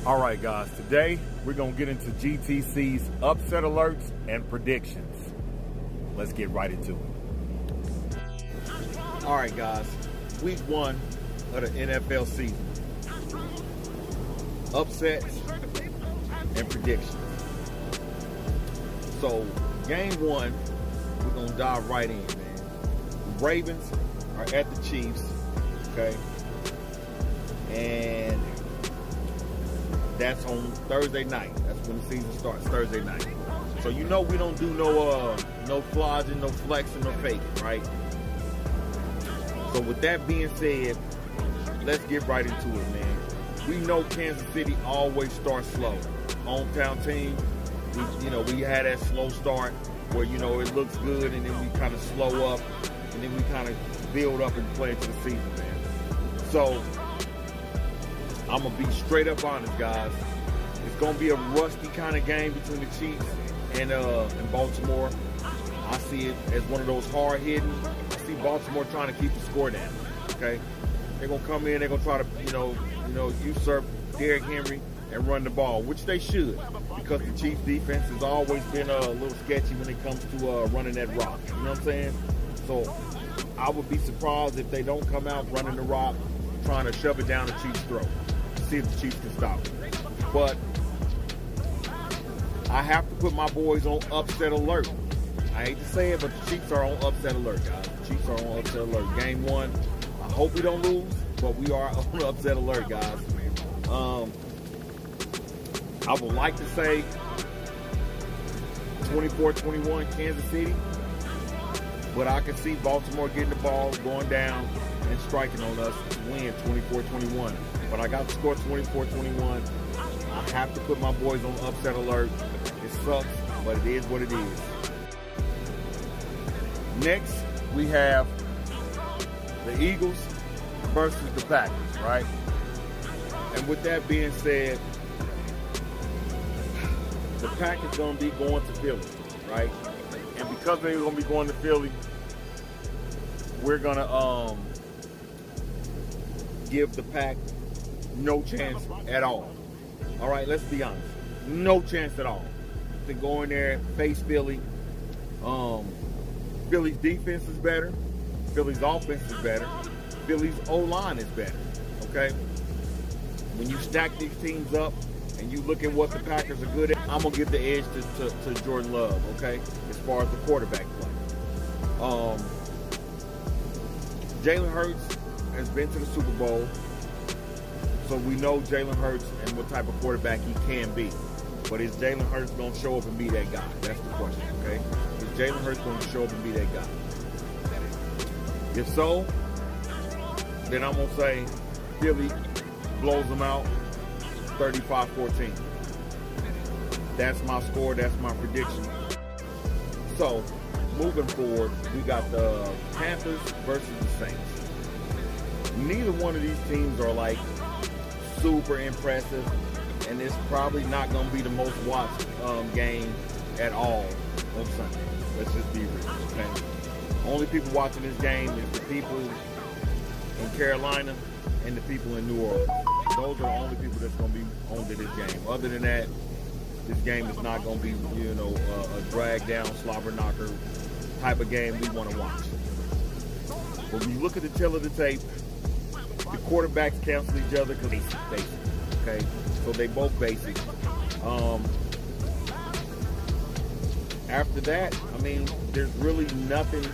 All right, guys, today we're going to get into GTC's upset alerts and predictions. Let's get right into it. All right, guys, week 1 of the NFL season. Upsets and predictions. So, game 1, we're going to dive right in, man. The Ravens are at the Chiefs, okay? And that's on Thursday night. That's when the season starts, Thursday night. So you know we don't do no flogging, no flexing, no faking, right? So with that being said, let's get right into it, man. We know Kansas City always starts slow. Hometown team, we had that slow start where, it looks good and then we kind of slow up and then we kind of build up and play into the season, man. So I'm going to be straight up honest, guys. It's going to be a rusty kind of game between the Chiefs and Baltimore. I see it as one of those hard-hitting. I see Baltimore trying to keep the score down, okay? They're going to come in, they're going to try to, usurp Derrick Henry and run the ball, which they should, because the Chiefs' defense has always been a little sketchy when it comes to running that rock. You know what I'm saying? So I would be surprised if they don't come out running the rock, trying to shove it down the Chiefs' throat. See if the Chiefs can stop it. But I have to put my boys on upset alert. I hate to say it, but the Chiefs are on upset alert, guys. The Chiefs are on upset alert. Game 1, I hope we don't lose, but we are on upset alert, guys. I would like to say 24-21 Kansas City, but I can see Baltimore getting the ball, going down, and striking on us to win 24-21. But I got the score 24-21. I have to put my boys on upset alert. It sucks, but it is what it is. Next, we have the Eagles versus the Packers, right? And with that being said, the Packers going to be going to Philly, right? And because they're going to be going to Philly, we're going to give the Pack no chance at all. All right, let's be honest. No chance at all to go in there and face Philly. Philly's defense is better. Philly's offense is better. Philly's O-line is better, okay? When you stack these teams up and you look at what the Packers are good at, I'm going to give the edge to Jordan Love, okay, as far as the quarterback play. Jalen Hurts has been to the Super Bowl, so we know Jalen Hurts and what type of quarterback he can be. But is Jalen Hurts going to show up and be that guy? That's the question, okay? Is Jalen Hurts going to show up and be that guy? If so, then I'm going to say Philly blows them out 35-14. That's my score. That's my prediction. So, moving forward, we got the Panthers versus the Saints. Neither one of these teams are like super impressive, and it's probably not going to be the most watched game at all on Sunday. Let's just be real, okay? Only people watching this game is the people in Carolina and the people in New Orleans. Those are the only people that's going to be on to this game. Other than that, this game is not going to be, a drag down, slobber knocker type of game we want to watch. But when you look at the tail of the tape, the quarterbacks cancel each other because they're basic, okay? So they both basic. After that, there's really nothing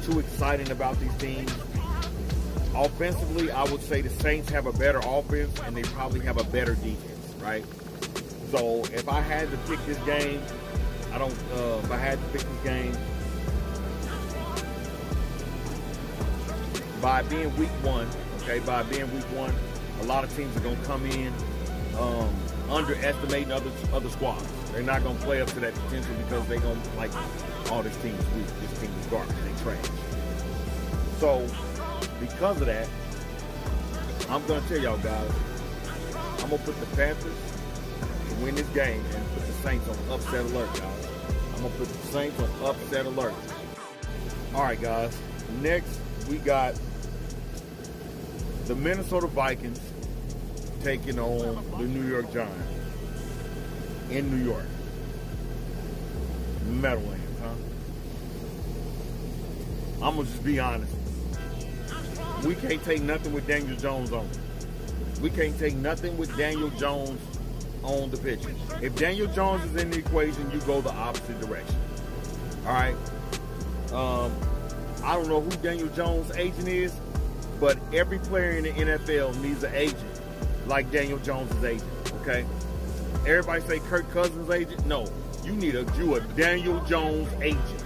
too exciting about these teams. Offensively, I would say the Saints have a better offense and they probably have a better defense, right? So if I had to pick this game, by being week 1, a lot of teams are going to come in underestimating other squads. They're not going to play up to that potential because they're going to this team is weak, this team is garbage, they trash. So, because of that, I'm going to tell y'all guys, I'm going to put the Panthers to win this game and put the Saints on upset alert, guys. I'm going to put the Saints on upset alert. All right, guys. Next, we got the Minnesota Vikings taking on the New York Giants in New York. Meadowlands, huh? I'm going to just be honest. We can't take nothing with Daniel Jones on it. We can't take nothing with Daniel Jones on the pitcher. If Daniel Jones is in the equation, you go the opposite direction. All right? I don't know who Daniel Jones' agent is, but every player in the NFL needs an agent like Daniel Jones' agent, okay? Everybody say Kirk Cousins' agent. No, you need a Daniel Jones agent.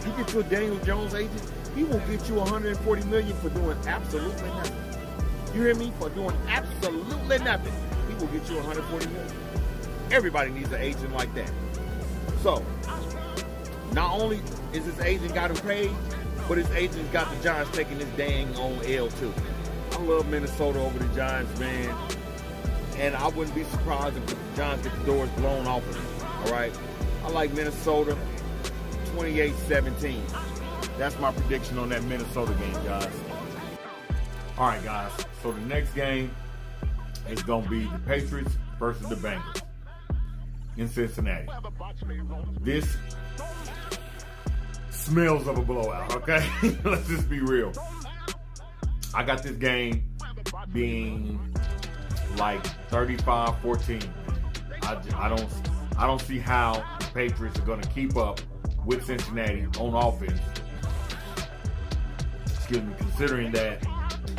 You get to a Daniel Jones agent, he will get you $140 million for doing absolutely nothing. You hear me? For doing absolutely nothing, he will get you $140 million. Everybody needs an agent like that. So, not only is his agent got him paid, but his agent got the Giants taking this dang on L too. I love Minnesota over the Giants, man. And I wouldn't be surprised if the Giants get the doors blown off of them. All right? I like Minnesota 28-17. That's my prediction on that Minnesota game, guys. All right, guys. So the next game is going to be the Patriots versus the Bengals in Cincinnati. This smells of a blowout, okay? Let's just be real. I got this game being like 35-14. I don't see how the Patriots are going to keep up with Cincinnati on offense. Excuse me, considering that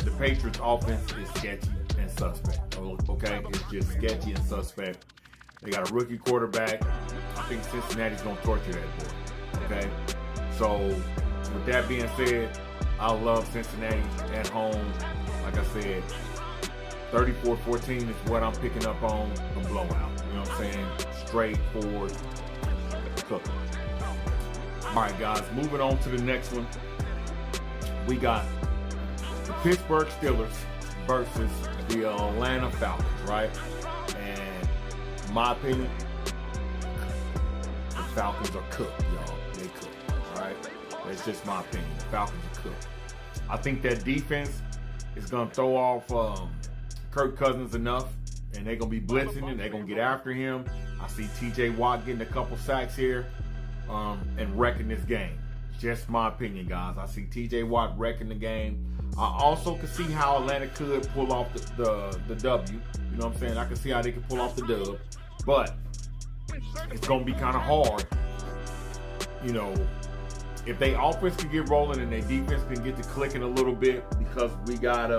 the Patriots offense is sketchy and suspect. Okay, it's just sketchy and suspect. They got a rookie quarterback. I think Cincinnati's going to torture that boy. Okay, so with that being said, I love Cincinnati at home. Like I said, 34-14 is what I'm picking up on the blowout. You know what I'm saying? Straightforward cooking. All right, guys, moving on to the next one. We got the Pittsburgh Steelers versus the Atlanta Falcons, right? And in my opinion, the Falcons are cooked, y'all. They cooked, all right? That's just my opinion. The Falcons are cooked. I think that defense is going to throw off Kirk Cousins enough, and they're going to be blitzing and they're going to get after him. I see TJ Watt getting a couple sacks here and wrecking this game. Just my opinion, guys. I see TJ Watt wrecking the game. I also can see how Atlanta could pull off the W. You know what I'm saying? I can see how they can pull off the dub. But it's going to be kind of hard, you know, if they offense can get rolling and their defense can get to clicking a little bit, because we got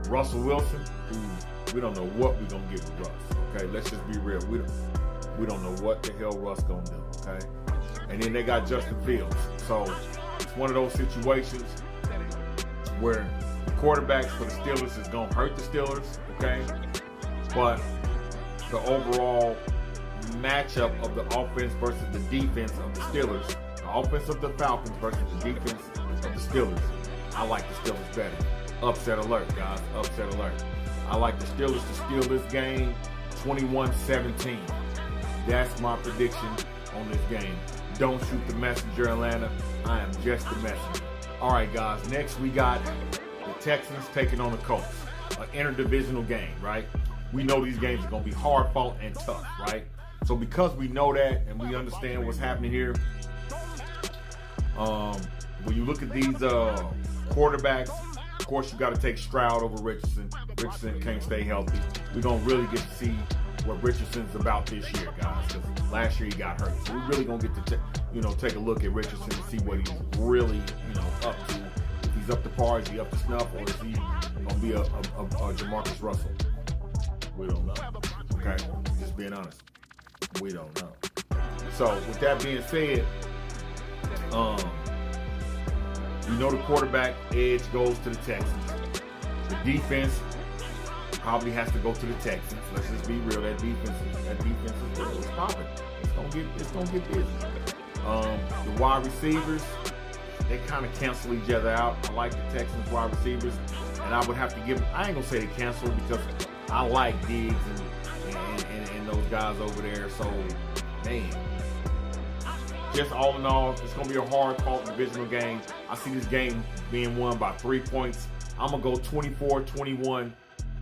Russell Wilson, who we don't know what we're going to get with Russ. Okay, let's just be real. We don't know what the hell Russ going to do, okay? And then they got Justin Fields. So it's one of those situations where the quarterbacks for the Steelers is going to hurt the Steelers, okay? But the overall matchup of the offense versus the defense of the Steelers, the offense of the Falcons versus the defense of the Steelers, I like the Steelers better. Upset alert, guys. Upset alert. I like the Steelers to steal this game 21-17. That's my prediction on this game. Don't shoot the messenger, Atlanta. I am just the messenger. All right, guys. Next, we got the Texans taking on the Colts. An interdivisional game, right? We know these games are going to be hard-fought and tough, right? So because we know that and we understand what's happening here, when you look at these quarterbacks, of course, you got to take Stroud over Richardson. Richardson can't stay healthy. We're going to really get to see what Richardson's about this year, guys, because last year he got hurt. So we're really going to get to take a look at Richardson and see what he's really, up to. If he's up to par, is he up to snuff, or is he going to be a Jamarcus Russell? We don't know. Okay? Just being honest. We don't know. So with that being said, the quarterback edge goes to the Texans. The defense probably has to go to the Texans. Let's just be real. That defense is popping. It's gonna get busy. The wide receivers, they kind of cancel each other out. I like the Texans wide receivers, and I would have to give. I ain't gonna say they cancel because I like Diggs and those guys over there. So, man, just all in all, it's gonna be a hard-fought divisional game. I see this game being won by 3 points. I'm gonna go 24-21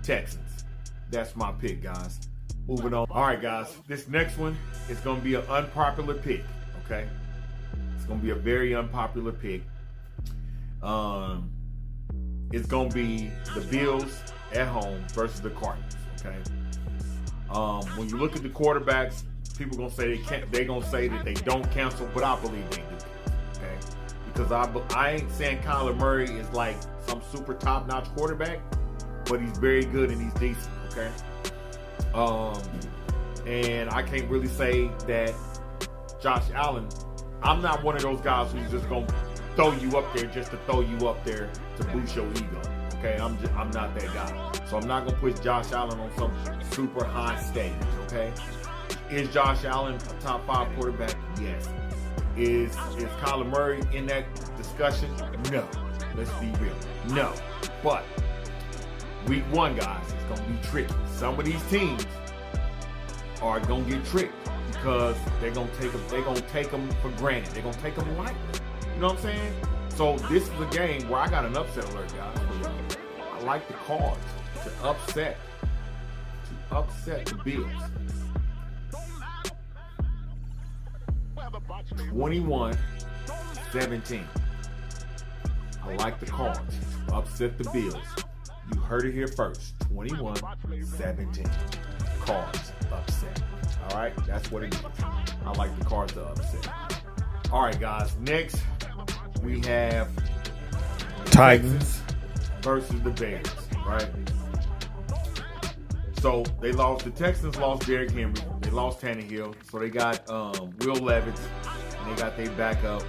Texans. that's my pick, guys. Moving on. All right, guys. This next one is going to be an unpopular pick, okay? It's going to be a very unpopular pick. It's going to be the Bills at home versus the Cardinals, okay? When you look at the quarterbacks, people going to say they're going to say that they don't cancel, but I believe they do, okay? Because I ain't saying Kyler Murray is like some super top-notch quarterback, but he's very good and he's decent, okay? And I can't really say that Josh Allen, I'm not one of those guys who's just going to throw you up there just to throw you up there to boost your ego, okay? I'm not that guy. So I'm not going to put Josh Allen on some super high stage, okay? Is Josh Allen a top 5 quarterback? Yes. Is Kyler Murray in that discussion? No. Let's be real. No. But week 1, guys, it's going to be tricky. Some of these teams are going to get tricked because they're going to take them for granted. They're going to take them lightly. You know what I'm saying? So this is a game where I got an upset alert, guys, for y'all. I like the Cards to upset the Bills. 21-17. I like the Cards to upset the Bills. You heard it here first. 21-17. Cards upset. All right? That's what it is. I like the Cards to upset. All right, guys. Next, we have Titans versus the Bears, right? So they lost. The Texans lost Derrick Henry. They lost Tannehill. So they got Will Levis, and they got their backup.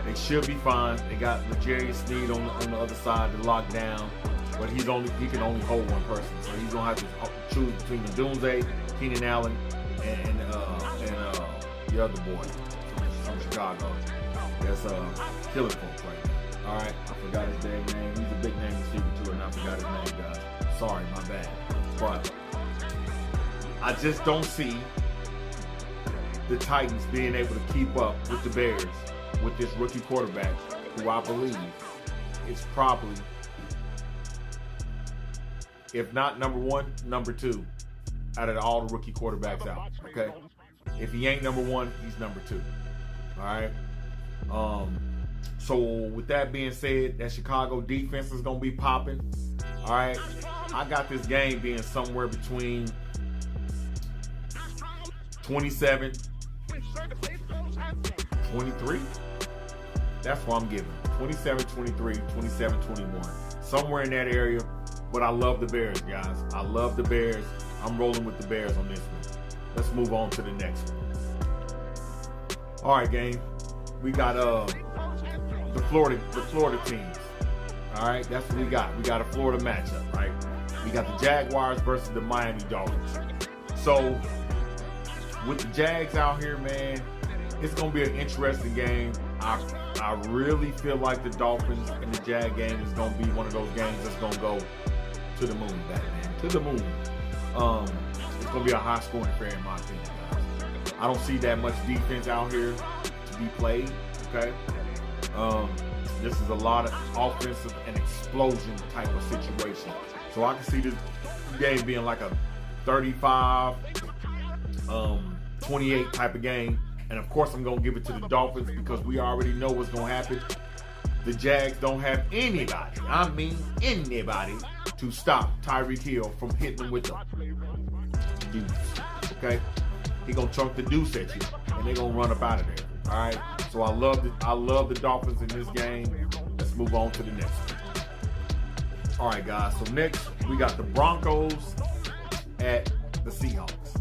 They should be fine. They got L'Jarius Sneed on the other side to lock down, but he can only hold one person. So he's gonna have to choose between the Doomsday, Keenan Allen, and the other boy from Chicago. That's Killer Folks right now. All right, I forgot his damn name. He's a big name receiver too, and I forgot his name, guys. Sorry, my bad. But I just don't see the Titans being able to keep up with the Bears with this rookie quarterback, who I believe is probably, if not number 1, number 2 out of all the rookie quarterbacks out. Okay, if he ain't number 1, he's number 2. All right. So with that being said, that Chicago defense is gonna be popping. All right. I got this game being somewhere between 27, 23. That's what I'm giving. 27-23, 27-21. Somewhere in that area. But I love the Bears, guys. I love the Bears. I'm rolling with the Bears on this one. Let's move on to the next one. All right, gang. We got the Florida teams. All right, that's what we got. We got a Florida matchup, right? We got the Jaguars versus the Miami Dolphins. So with the Jags out here, man, it's gonna be an interesting game. I really feel like the Dolphins and the Jag game is gonna be one of those games that's gonna go to the moon, Batman. To the moon. It's gonna be a high scoring affair in my opinion, guys. I don't see that much defense out here to be played. Okay. This is a lot of offensive and explosion type of situation. So I can see this game being like a 35, 28 type of game. And of course I'm going to give it to the Dolphins because we already know what's going to happen. The Jags don't have anybody, I mean anybody, to stop Tyreek Hill from hitting them with the deuce. Okay? He going to chunk the deuce at you and they're going to run up out of there. All right? So I love the Dolphins in this game. Let's move on to the next one. All right, guys. So next, we got the Broncos at the Seahawks.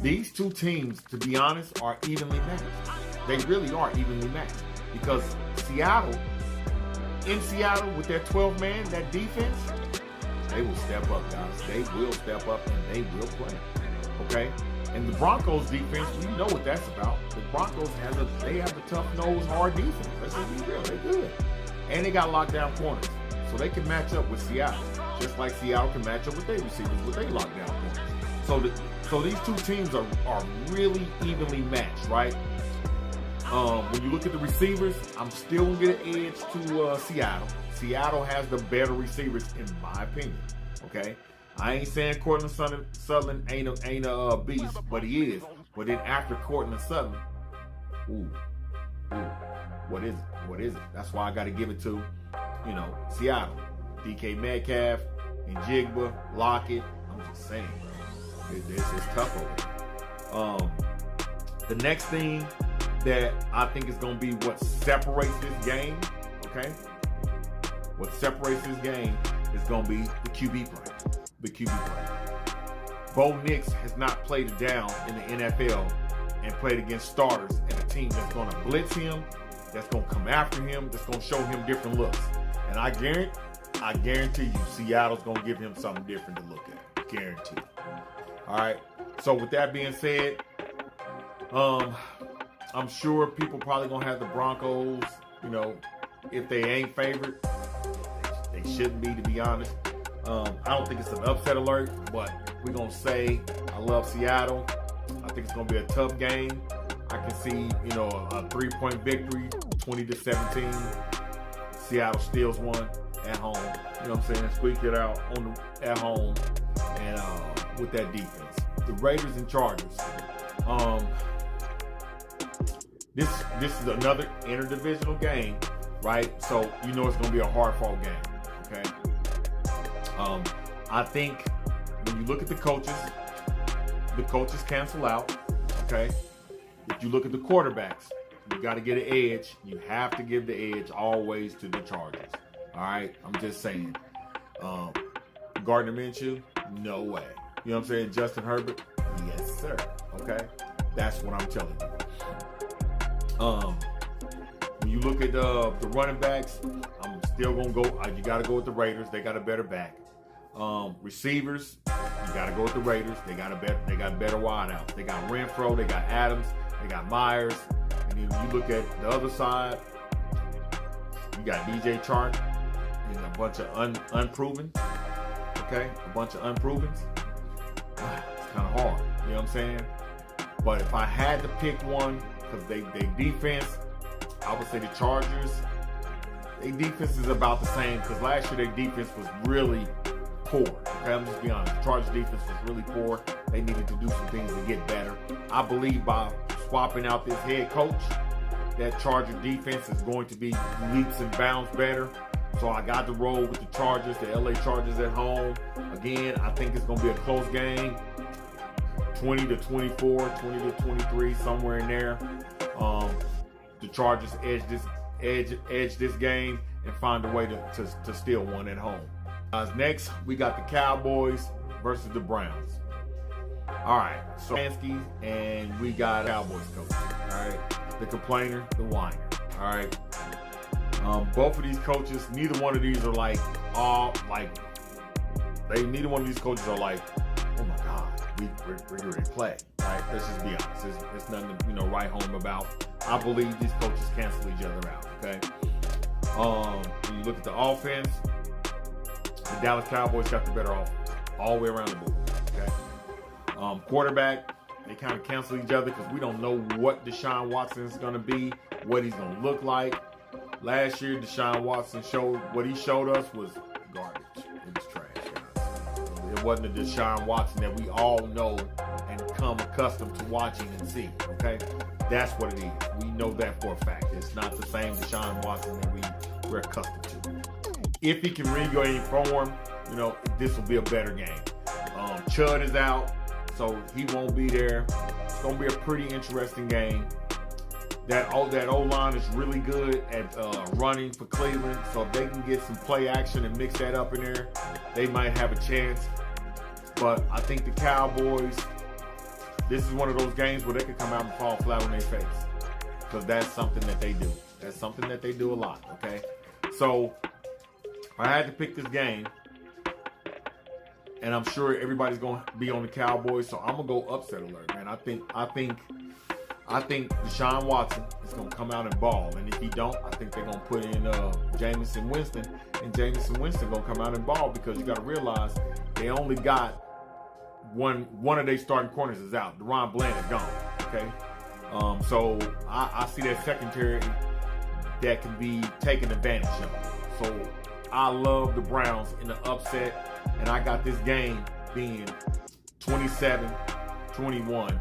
These two teams, to be honest, are evenly matched. They really are evenly matched because in Seattle, with that 12-man, that defense, they will step up, guys. They will step up and they will play. Okay? And the Broncos defense, we know what that's about. The Broncos have a tough-nosed, hard defense. Let's just be real. They're good. And they got lockdown corners. So they can match up with Seattle. Just like Seattle can match up with their receivers with their lockdown corners. So these two teams are really evenly matched, right? When you look at the receivers, I'm still going to get an edge to Seattle. Seattle has the better receivers, in my opinion. Okay? I ain't saying Cortland Sutherland ain't a beast, but he is. But then after Cortland Sutherland, what is it? What is it? That's why I got to give it to, Seattle. DK Metcalf, and Jigba, Lockett. I'm just saying, bro. It's tough over there. The next thing that I think is going to be what separates this game, okay? What separates this game is going to be the QB play. The QB play. Bo Nix has not played it down in the NFL and played against starters and a team that's going to blitz him, that's going to come after him, that's going to show him different looks. And I guarantee you, Seattle's going to give him something different to look at. Guaranteed. All right. So with that being said, I'm sure people probably going to have the Broncos, if they ain't favored. They shouldn't be, to be honest. I don't think it's an upset alert, but we're going to say I love Seattle. I think it's going to be a tough game. I can see, a 3-point victory, 20-17. Seattle steals one at home. You know what I'm saying? Squeak it out at home and with that defense. The Raiders and Chargers. This is another interdivisional game, right? So it's going to be a hard-fought game, okay? I think when you look at the coaches cancel out, okay? If you look at the quarterbacks, you got to get an edge. You have to give the edge always to the Chargers. All right? I'm just saying. Gardner Minshew, no way. You know what I'm saying? Justin Herbert, yes, sir. Okay? That's what I'm telling you. When you look at the running backs, I'm still going to go. You got to go with the Raiders. They got a better back. Receivers, you got to go with the Raiders. They got better wideouts. They got Renfro. They got Adams. They got Myers. And then you look at the other side, you got DJ Chark and a bunch of unproven. Okay? A bunch of unprovens. It's kind of hard. You know what I'm saying? But if I had to pick one, because they defense, I would say the Chargers. Their defense is about the same, because last year their defense was really poor. Okay, I'm just being honest. The Chargers defense was really poor. They needed to do some things to get better. I believe by swapping out this head coach, that Charger defense is going to be leaps and bounds better. So I got to roll with the Chargers, the LA Chargers at home. Again, I think it's going to be a close game. 20-24, 20-23, somewhere in there. The Chargers edge this game and find a way to steal one at home. Next, we got the Cowboys versus the Browns. All right, so Stefanski and we got Cowboys coach. All right, the complainer, the whiner. All right, both of these coaches, neither one of these are neither one of these coaches are like, oh my God, we're ready to play. Right? Let's just be honest. It's nothing to write home about. I believe these coaches cancel each other out. Okay. When you look at the offense, the Dallas Cowboys got the better offense all the way around the board. Okay. Quarterback, they kind of cancel each other because we don't know what Deshaun Watson is going to be, what he's going to look like. Last year, Deshaun Watson what he showed us was garbage. It was trash, guys. It wasn't the Deshaun Watson that we all know and come accustomed to watching and see. Okay, that's what it is. We know that for a fact. It's not the same Deshaun Watson that we're accustomed to. If he can regain form, this will be a better game. Chud is out, so he won't be there. It's going to be a pretty interesting game. That O-line is really good at running for Cleveland, so if they can get some play action and mix that up in there, they might have a chance. But I think the Cowboys, this is one of those games where they could come out and fall flat on their face, because that's something that they do. That's something that they do a lot, okay? So if I had to pick this game, and I'm sure everybody's going to be on the Cowboys, so I'm going to go upset alert, man. I think Deshaun Watson is going to come out and ball. And if he don't, I think they're going to put in Jameson Winston. And Jameson Winston going to come out and ball, because you got to realize they only got one of their starting corners is out. DeRon Bland is gone. Okay. So I see that secondary that can be taken advantage of. So I love the Browns in the upset. And I got this game being 27-21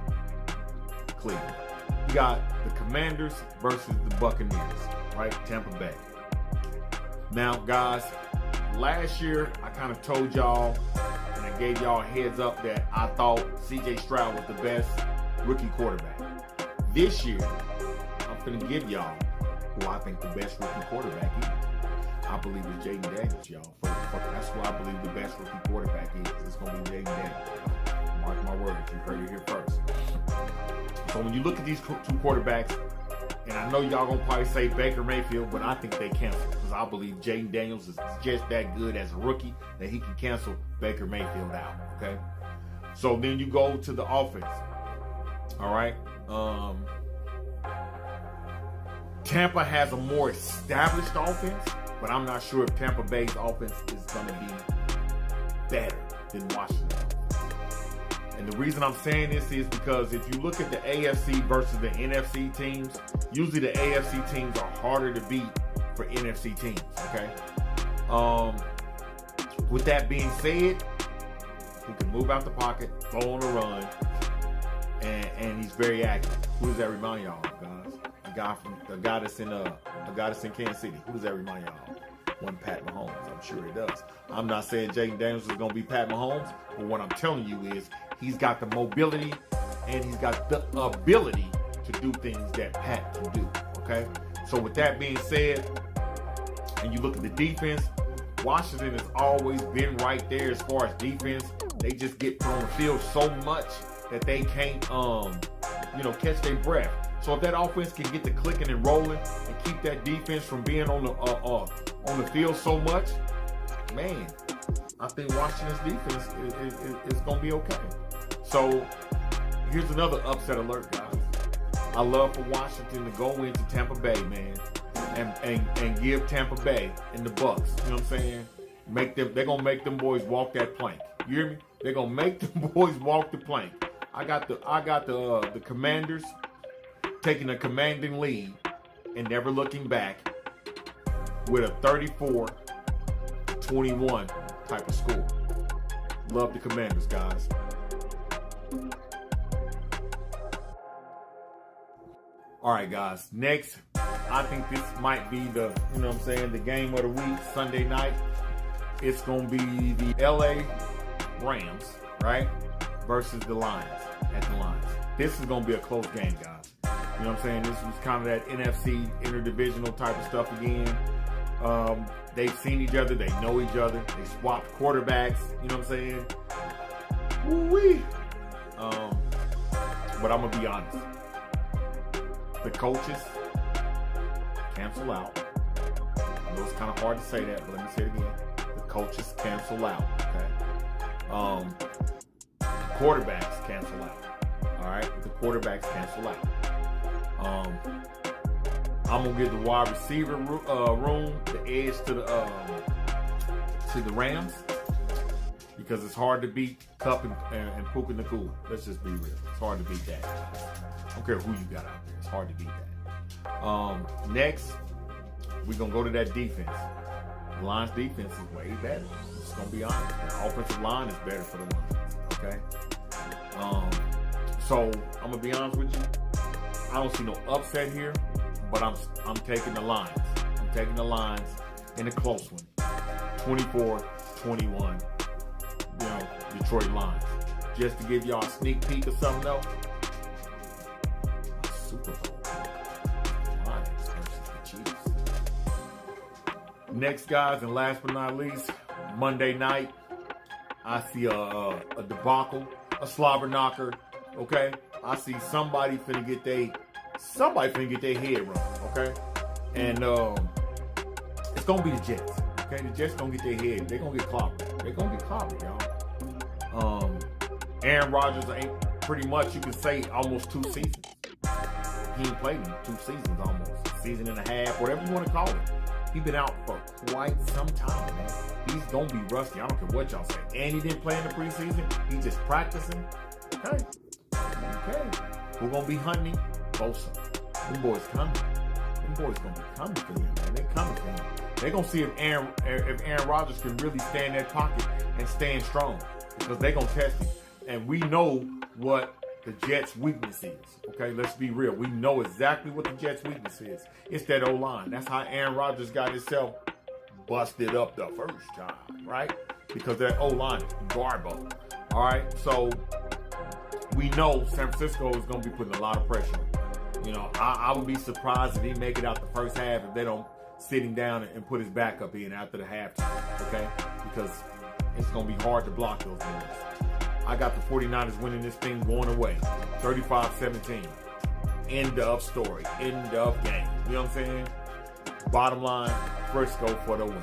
Cleveland. You got the Commanders versus the Buccaneers, right? Tampa Bay. Now, guys, last year I kind of told y'all and I gave y'all a heads up that I thought C.J. Stroud was the best rookie quarterback. This year, I'm going to give y'all who I think the best rookie quarterback is. I believe it's Jaden Daniels, y'all. That's who I believe the best rookie quarterback is. It's going to be Jaden Daniels. Mark my words. You heard it here first. So when you look at these two quarterbacks, and I know y'all going to probably say Baker Mayfield, but I think they cancel because I believe Jaden Daniels is just that good as a rookie that he can cancel Baker Mayfield out, okay? So then you go to the offense, all right? Tampa has a more established offense, but I'm not sure if Tampa Bay's offense is going to be better than Washington. And the reason I'm saying this is because if you look at the AFC versus the NFC teams, usually the AFC teams are harder to beat for NFC teams, okay? With that being said, he can move out the pocket, go on a run, and he's very active. Who does that remind y'all of, guys? A guy that's in Kansas City. Who does that remind y'all of? One Pat Mahomes. I'm sure it does. I'm not saying Jaden Daniels is going to be Pat Mahomes, but what I'm telling you is he's got the mobility and he's got the ability to do things that Pat can do, okay? So with that being said, and you look at the defense, Washington has always been right there as far as defense. They just get put on the field so much that they can't, catch their breath. So if that offense can get the clicking and rolling and keep that defense from being on the field so much, man, I think Washington's defense is going to be okay. So here's another upset alert, guys. I love for Washington to go into Tampa Bay, man, and give Tampa Bay and the Bucks, you know what I'm saying? They're gonna make them boys walk that plank. You hear me? They're gonna make them boys walk the plank. I got the Commanders taking a commanding lead and never looking back with a 34-21 type of score. Love the Commanders, guys. All right, guys. Next, I think this might be the game of the week, Sunday night. It's going to be the LA Rams, right, versus the Lions at the Lions. This is going to be a close game, guys. You know what I'm saying? This was kind of that NFC interdivisional type of stuff again. They've seen each other. They know each other. They swapped quarterbacks. You know what I'm saying? Woo-wee. But I'm going to be honest. The coaches cancel out. I know it's kind of hard to say that, but let me say it again. The coaches cancel out, okay? Quarterbacks cancel out, all right? The quarterbacks cancel out. I'm going to give the wide receiver room, the edge to the Rams, because it's hard to beat Cup and Puka Nakua. Let's just be real. It's hard to beat that. I don't care who you got out there. It's hard to beat that. Next, we're going to go to that defense. The Lions' defense is way better. It's going to be honest. Their offensive line is better for the Lions. Okay? So, I'm going to be honest with you. I don't see no upset here, but I'm taking the Lions. I'm taking the Lions in a close one. 24-21. Detroit Lions. Just to give y'all a sneak peek of something though. Super Bowl. Lions versus the Chiefs. Next, guys, and last but not least, Monday night, I see a debacle, a slobber knocker. Okay, I see somebody finna get their head run. Okay, and it's gonna be the Jets. Okay, the Jets gonna get their head. They're gonna get clobbered. They're gonna get clobbered, y'all. Aaron Rodgers ain't pretty much, you can say, almost 2 seasons. He ain't played in 2 seasons almost. Season and a half, whatever you want to call it. He's been out for quite some time, man. He's going to be rusty. I don't care what y'all say. And he didn't play in the preseason. He's just practicing. Okay. Who going to be hunting him? Bosa. Them boys coming. Them boys going to be coming for him, man. They're coming for him. They're going to see if Aaron Rodgers can really stay in that pocket and stand strong, because they're going to test him. And we know what the Jets' weakness is. Okay, let's be real. We know exactly what the Jets' weakness is. It's that O-line. That's how Aaron Rodgers got himself busted up the first time, right? Because that O-line is garbo. All right, so we know San Francisco is going to be putting a lot of pressure on. You know, I would be surprised if he make it out the first half if they don't sit him down and put his backup in after the halftime, okay? Because it's going to be hard to block those moves. I got the 49ers winning this thing going away, 35-17. End of story. End of game. You know what I'm saying? Bottom line, Frisco for the win.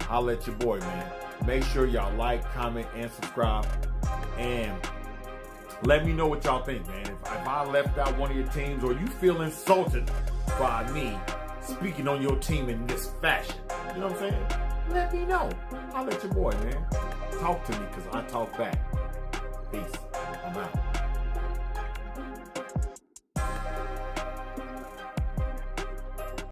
I'll let your boy, man. Make sure y'all like, comment, and subscribe. And let me know what y'all think, man. If I left out one of your teams or you feel insulted by me speaking on your team in this fashion, you know what I'm saying? Let me know. I'll let your boy, man. Talk to me, because I talk back. Peace. I'm out.